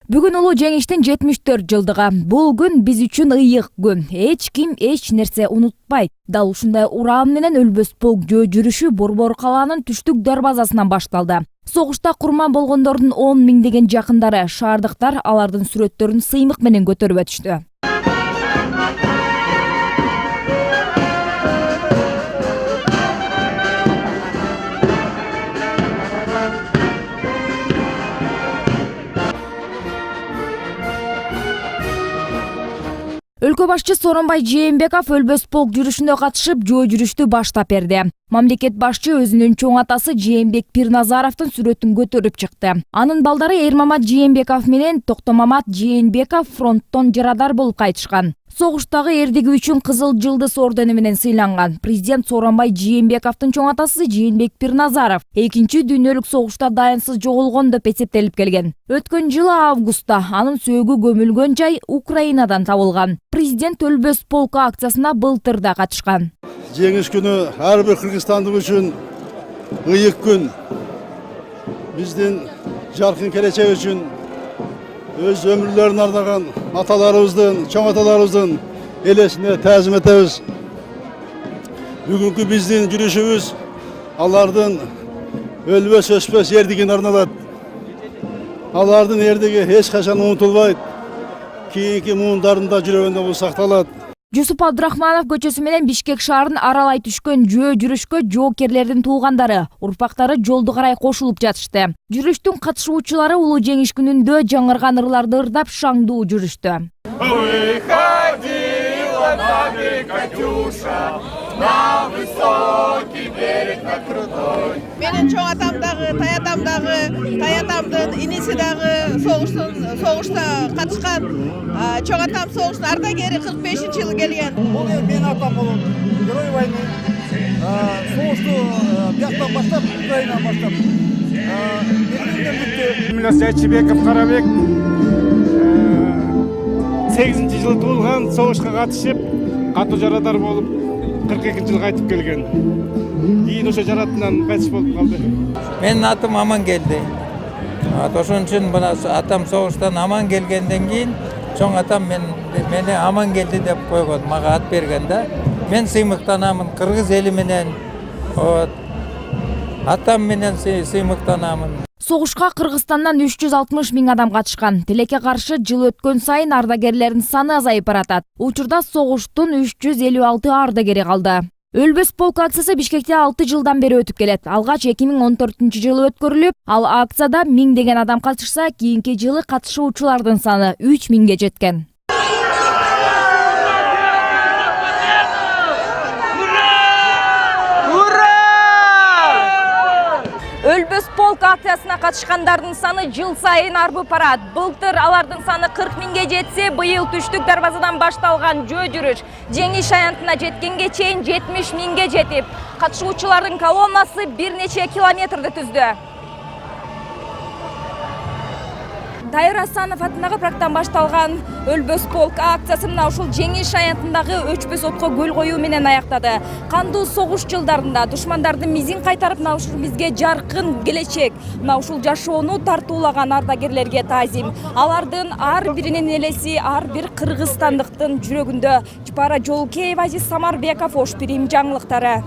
Бүгүн улуу жеңиштин 74 жылдыгы. Бул күн биз үчүн ыйык күн. Эч ким эч нерсе унутпайт. Дал ушундай уран менен өлбөс полк жөө жүрүшү Борбор калаанын түштүк дарбазасынан башталды. Согушта курман болгондордун 10 миңдеген жакындары, шаардыктар алардын сүрөттөрүн сыймык менен көтөрүп өтүштү. Өлкө башчы Сооронбай Жээнбеков өлбөс полк жүрүшүнө катышып, жөө жүрүштү баштап берди. Мамлекет башчы өзүнүн чоң атасы Жээнбек Пирназаровдун сүрөтүн көтөрүп чыкты. Анын балдары Эрмамат Жээнбеков менен Токтомамат Жээнбеков фронттон жарадар болуп кайтышкан. Согуштагы эрдиги үчүн Кызыл Жылдыз ордени менен сыйланган. Президент Сооронбай Жээнбековдун чоң атасы Жээнбек Пирназаров экинчи дүйнөлүк согушта дайынсыз жоголгон деп эсептелип келген. Өткөн жылы августта анын сөөгү көмүлгөн жай Украинадан табылган. Президент өлбөс полк акциясына былтыр да катышкан. Жеңиш күнү ар бир кыргызстандык үчүн ыйык күн. Биздин жаркын келечек үчүн өз өмүрлөрүн ардаган аталарыбыздын, чоң аталарыбыздын элесине таазим этебиз. Бүгүнкү биздин жүрүшүбүз алардын өлбөс өспөс эрдигине арналат. Алардын эрдиги эч качан унутулбайт. Кийинки муундарында жүрөгүндө бул сакталат. Жусуп Абдрахманов көчөсү менен Бишкек шаарын аралай түшкөн жөө жүрүшкө жоокерлердин туугандары, урпактары жолду карай кошулуп жатышты. Жүрүштүн катышуучулары улуу жеңиш күнүндө жаңырган ырларды ырдап шаңдуу жүрүштү. Выходила на берег Катюша, на высокий берег, на крутой. Менин чоң атам дагы, таятамдын иниси дагы согушта катышкан. Чоң атам согуштун ардагери 45-жылы келген. Бул менин атам болот. Герой войны. Согушту бияктан баштап, Украинадан баштап. Милас Жайчыбеков Карабек 8-жылы туулган, согушка катышып, катуу жарадар болуп, 42-жылы кайтып келген. Кийин ошо жаратынан кайтыш болуп калды. Менин атым аман келди. Ошон үчүн мына атам согуштан аман келгенден кийин чоң атам мени аман келди деп койгон, мага ат берген да. Мен сыймыктанамын кыргыз эли менен, атам менен сыймыктанамын. Согушка Кыргызстандан 360 миң адам катышкан. Тилекке каршы жыл өткөн сайын ардагерлердин саны азайып баратат. Учурда согуштун 356 ардагери калды. Өлбөс полк акциясы Бишкекте 6 жылдан бери өтүп келет. Алгач 2014-жылы өткөрүлүп, ал акцияда миңдеген адам катышса, кийинки жылы катышуучулардын саны 3 миңге жеткен. Өлбөс полк акциясына катышкандардын саны жыл сайын арбып барат. Былтыр алардын саны 40 миңге жетсе, быйыл түштүк дарбазадан башталган жөө жүрүш жеңиш аянтына жеткенге чейин 70 миңге жетип, катышуучулардын колоннасы бир нече километрди түздү. Дайыр Асанов атындагы парктан башталган өлбөс полк акциясы мына ушул жеңиш аянтындагы өчпөс отко көл коюу менен аяктады. Кандуу согуш жылдарында душмандардын мизин кайтарып, мына ушул бизге жаркын келечек, мына ушул жашоону тартуулаган ардагерлерге таазим. Алардын ар биринин элеси ар бир кыргызстандыктын жүрөгүндө. Жапара Жолкеева, Азиз Самарбеков, Ош Пирим жаңылыктары.